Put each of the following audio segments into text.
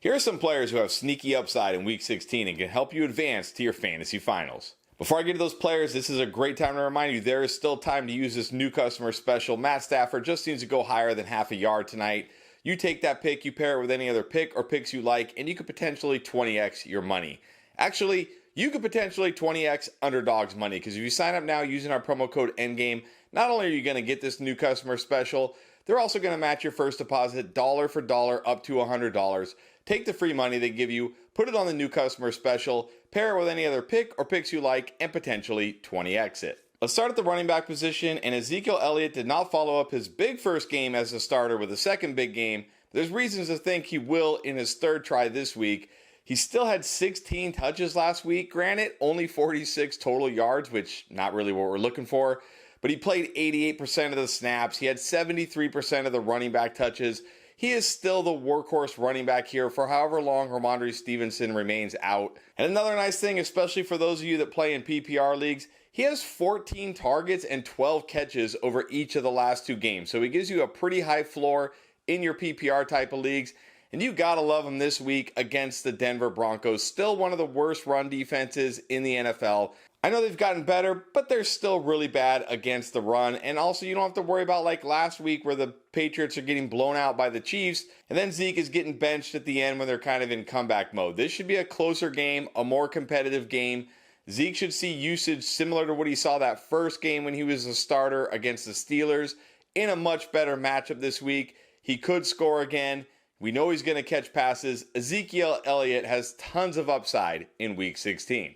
Here are some players who have sneaky upside in Week 16 and can help you advance to your fantasy finals. Before I get to those players, this is a great time to remind you there is still time to use this new customer special. Matt Stafford just needs to go higher than half a yard tonight. You take that pick, you pair it with any other pick or picks you like, and you could potentially 20x your money. Actually, you could potentially 20x Underdog's money, because if you sign up now using our promo code ENDGAME, not only are you going to get this new customer special, they're also going to match your first deposit dollar for dollar up to $100. Take the free money they give you, put it on the new customer special, pair it with any other pick or picks you like, and potentially 20x it. Let's start at the running back position, and Ezekiel Elliott did not follow up his big first game as a starter with a second big game. There's reasons to think he will in his third try this week. He still had 16 touches last week, granted only 46 total yards, which not really what we're looking for, but he played 88% of the snaps. He had 73% of the running back touches. He is still the workhorse running back here for however long Ramondre Stevenson remains out. And another nice thing, especially for those of you that play in PPR leagues, he has 14 targets and 12 catches over each of the last two games. So he gives you a pretty high floor in your PPR type of leagues. And you gotta love him this week against the Denver Broncos. Still one of the worst run defenses in the NFL. I know they've gotten better, but they're still really bad against the run. And also, you don't have to worry about like last week where the Patriots are getting blown out by the Chiefs, and then Zeke is getting benched at the end when they're kind of in comeback mode. This should be a closer game, a more competitive game. Zeke should see usage similar to what he saw that first game when he was a starter against the Steelers in a much better matchup this week. He could score again. We know he's going to catch passes. Ezekiel Elliott has tons of upside in Week 16.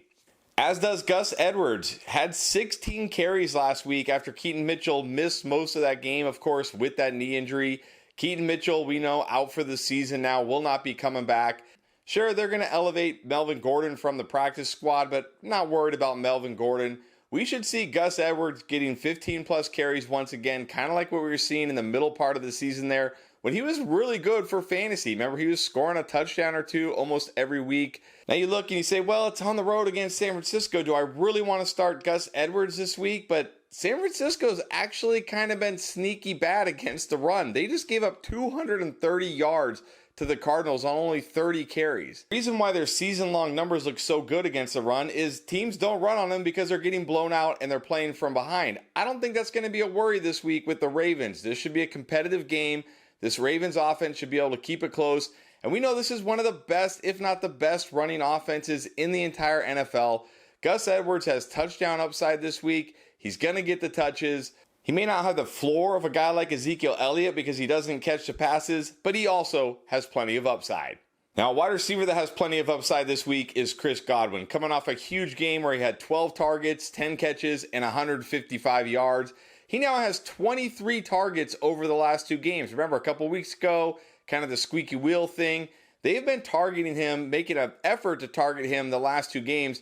As does Gus Edwards. Had 16 carries last week after Keaton Mitchell missed most of that game, of course, with that knee injury. Keaton Mitchell, we know, out for the season now, will not be coming back. Sure, they're going to elevate Melvin Gordon from the practice squad, but not worried about Melvin Gordon. We should see Gus Edwards getting 15 plus carries once again, kind of like what we were seeing in the middle part of the season there, when he was really good for fantasy. Remember, he was scoring a touchdown or two almost every week. Now you look and you say, well, it's on the road against San Francisco. Do I really want to start Gus Edwards this week? But San Francisco's actually kind of been sneaky bad against the run. They just gave up 230 yards to the Cardinals on only 30 carries. The reason why their season-long numbers look so good against the run is teams don't run on them because they're getting blown out and they're playing from behind. I don't think that's going to be a worry this week with the Ravens. This should be a competitive game. This Ravens offense should be able to keep it close. And we know this is one of the best, if not the best, running offenses in the entire NFL. Gus Edwards has touchdown upside this week. He's going to get the touches. He may not have the floor of a guy like Ezekiel Elliott because he doesn't catch the passes, but he also has plenty of upside. Now, a wide receiver that has plenty of upside this week is Chris Godwin, coming off a huge game where he had 12 targets, 10 catches, and 155 yards. He now has 23 targets over the last two games. Remember, a couple weeks ago, kind of the squeaky wheel thing. They've been targeting him, making an effort to target him the last two games,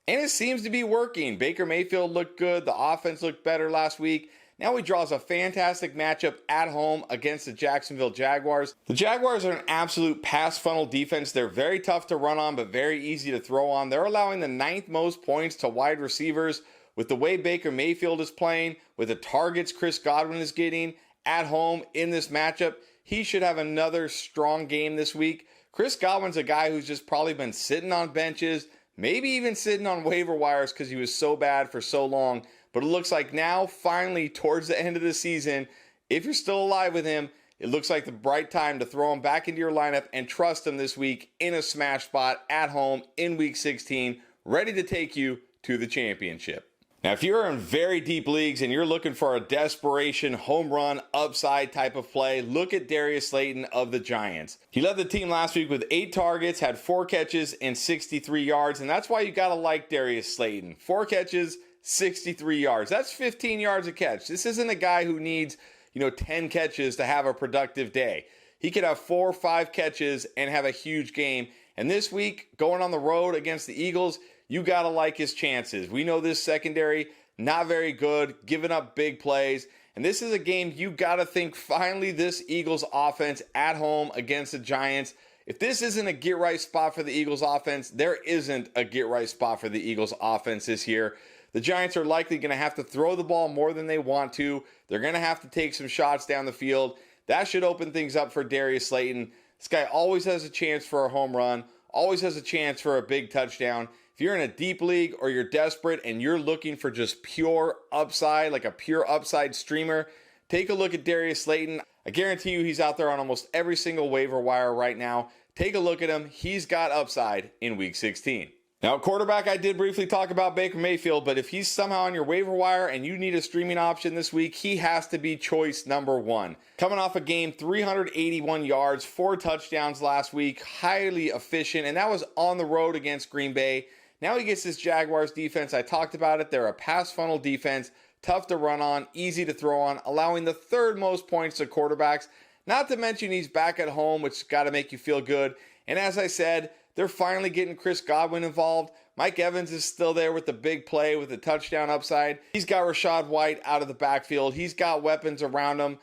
and it seems to be working. Baker Mayfield looked good. The offense looked better last week. Now he draws a fantastic matchup at home against the Jacksonville Jaguars. The Jaguars are an absolute pass funnel defense. They're very tough to run on, but very easy to throw on. They're allowing the 9th most points to wide receivers. With the way Baker Mayfield is playing, with the targets Chris Godwin is getting at home in this matchup, he should have another strong game this week. Chris Godwin's a guy who's just probably been sitting on benches, maybe even sitting on waiver wires because he was so bad for so long. But it looks like now, finally, towards the end of the season, if you're still alive with him, it looks like the right time to throw him back into your lineup and trust him this week in a smash spot at home in Week 16, ready to take you to the championship. Now, if you're in very deep leagues and you're looking for a desperation home run upside type of play, look at Darius Slayton of the Giants. He led the team last week with 8 targets, had 4 catches, and 63 yards, and that's why you got to like Darius Slayton. 4 catches, 63 yards. That's 15 yards a catch. This isn't a guy who needs, 10 catches to have a productive day. He could have 4 or 5 catches and have a huge game. And this week, going on the road against the Eagles, you got to like his chances. We know this secondary, not very good, giving up big plays. And this is a game you got to think, finally, this Eagles offense at home against the Giants. If this isn't a get-right spot for the Eagles offense, there isn't a get-right spot for the Eagles offense this year. The Giants are likely going to have to throw the ball more than they want to. They're going to have to take some shots down the field. That should open things up for Darius Slayton. This guy always has a chance for a home run, always has a chance for a big touchdown. If you're in a deep league or you're desperate and you're looking for just pure upside, like a pure upside streamer, take a look at Darius Slayton. I guarantee you he's out there on almost every single waiver wire right now. Take a look at him. He's got upside in week 16. Now, quarterback, I did briefly talk about Baker Mayfield, but if he's somehow on your waiver wire and you need a streaming option this week, he has to be choice number one. Coming off a game, 381 yards, 4 touchdowns last week, highly efficient, and that was on the road against Green Bay. Now he gets this Jaguars defense. I talked about it. They're a pass funnel defense, tough to run on, easy to throw on, allowing the 3rd most points to quarterbacks. Not to mention he's back at home, which has got to make you feel good. And as I said, they're finally getting Chris Godwin involved. Mike Evans is still there with the big play with the touchdown upside. He's got Rachaad White out of the backfield. He's got weapons around him,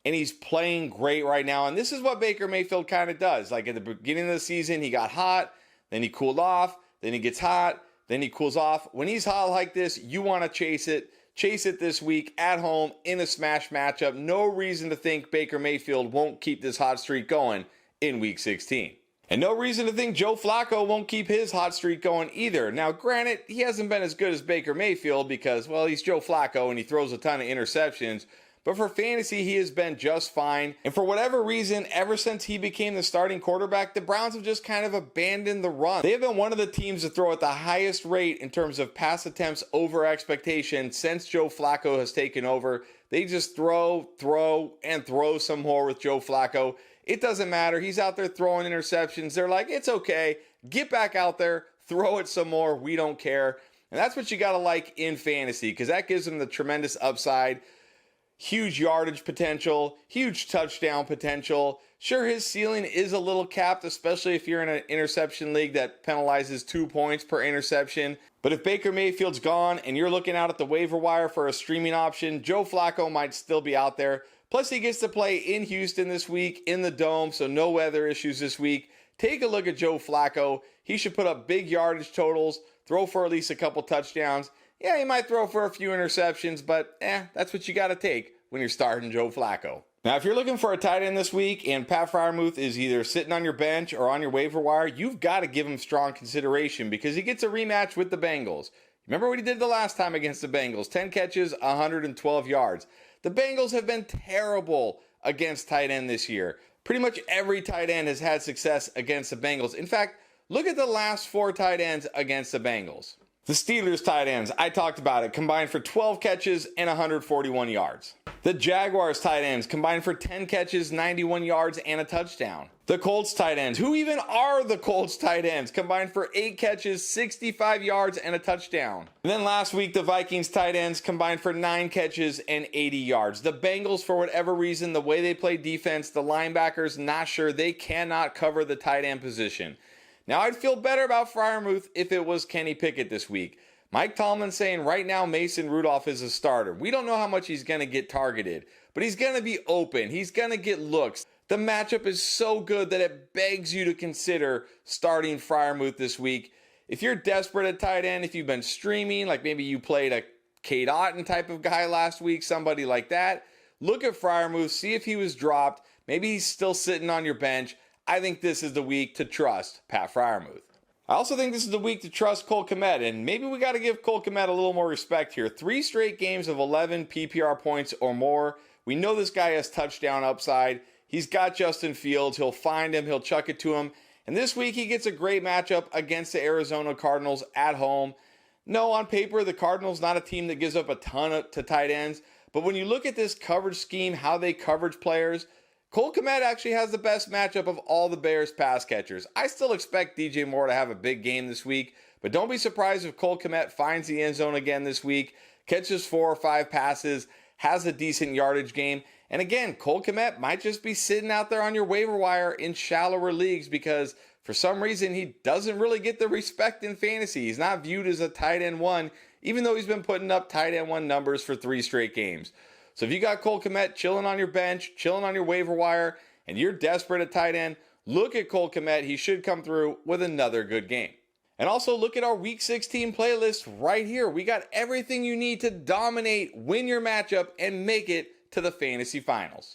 and he's playing great right now. And this is what Baker Mayfield kind of does. Like at the beginning of the season, he got hot, then he cooled off, then he gets hot, then he cools off. When he's hot like this, you want to chase it. Chase it this week at home in a smash matchup. No reason to think Baker Mayfield won't keep this hot streak going in week 16. And no reason to think Joe Flacco won't keep his hot streak going either. Now, granted, he hasn't been as good as Baker Mayfield because, well, he's Joe Flacco and he throws a ton of interceptions. But for fantasy, he has been just fine. And for whatever reason, ever since he became the starting quarterback, the Browns have just kind of abandoned the run. They have been one of the teams to throw at the highest rate in terms of pass attempts over expectation since Joe Flacco has taken over. They just throw, and throw some more with Joe Flacco. It doesn't matter. He's out there throwing interceptions. They're like, it's okay. Get back out there. Throw it some more. We don't care. And that's what you got to like in fantasy because that gives them the tremendous upside. Huge yardage potential, huge touchdown potential. Sure, his ceiling is a little capped, especially if you're in an interception league that penalizes 2 points per interception. But if Baker Mayfield's gone and you're looking out at the waiver wire for a streaming option, Joe Flacco might still be out there. Plus, he gets to play in Houston this week in the Dome, so no weather issues this week. Take a look at Joe Flacco. He should put up big yardage totals, throw for at least a couple touchdowns. Yeah, he might throw for a few interceptions, but that's what you got to take when you're starting Joe Flacco. Now, if you're looking for a tight end this week and Pat Freiermuth is either sitting on your bench or on your waiver wire, you've got to give him strong consideration because he gets a rematch with the Bengals. Remember what he did the last time against the Bengals? 10 catches, 112 yards. The Bengals have been terrible against tight end this year. Pretty much every tight end has had success against the Bengals. In fact, look at the last 4 tight ends against the Bengals. The Steelers tight ends, I talked about it, combined for 12 catches and 141 yards. The Jaguars tight ends combined for 10 catches, 91 yards, and a touchdown. The Colts tight ends, who even are the Colts tight ends, combined for 8 catches, 65 yards, and a touchdown. And then last week, the Vikings tight ends combined for 9 catches and 80 yards. The Bengals, for whatever reason, the way they play defense, the linebackers, not sure. They cannot cover the tight end position. Now, I'd feel better about Freiermuth if it was Kenny Pickett this week. Mike Tomlin saying right now Mason Rudolph is a starter. We don't know how much he's going to get targeted, but he's going to be open. He's going to get looks. The matchup is so good that it begs you to consider starting Freiermuth this week. If you're desperate at tight end, if you've been streaming, like maybe you played a Cade Otton type of guy last week, somebody like that, look at Freiermuth, see if he was dropped. Maybe he's still sitting on your bench. I think this is the week to trust Pat Freiermuth. I also think this is the week to trust Cole Kmet, and maybe we got to give Cole Kmet a little more respect here. 3 straight games of 11 PPR points or more. We know this guy has touchdown upside. He's got Justin Fields. He'll find him. He'll chuck it to him. And this week he gets a great matchup against the Arizona Cardinals at home. No, on paper, the Cardinals not a team that gives up a ton to tight ends. But when you look at this coverage scheme, how they coverage players, Cole Kmet actually has the best matchup of all the Bears pass catchers. I still expect DJ Moore to have a big game this week, but don't be surprised if Cole Kmet finds the end zone again this week, catches 4 or 5 passes, has a decent yardage game. And again, Cole Kmet might just be sitting out there on your waiver wire in shallower leagues because for some reason he doesn't really get the respect in fantasy. He's not viewed as a tight end 1, even though he's been putting up tight end 1 numbers for 3 straight games. So if you got Cole Kmet chilling on your bench, chilling on your waiver wire, and you're desperate at tight end, look at Cole Kmet. He should come through with another good game. And also look at our Week 16 playlist right here. We got everything you need to dominate, win your matchup, and make it to the fantasy finals.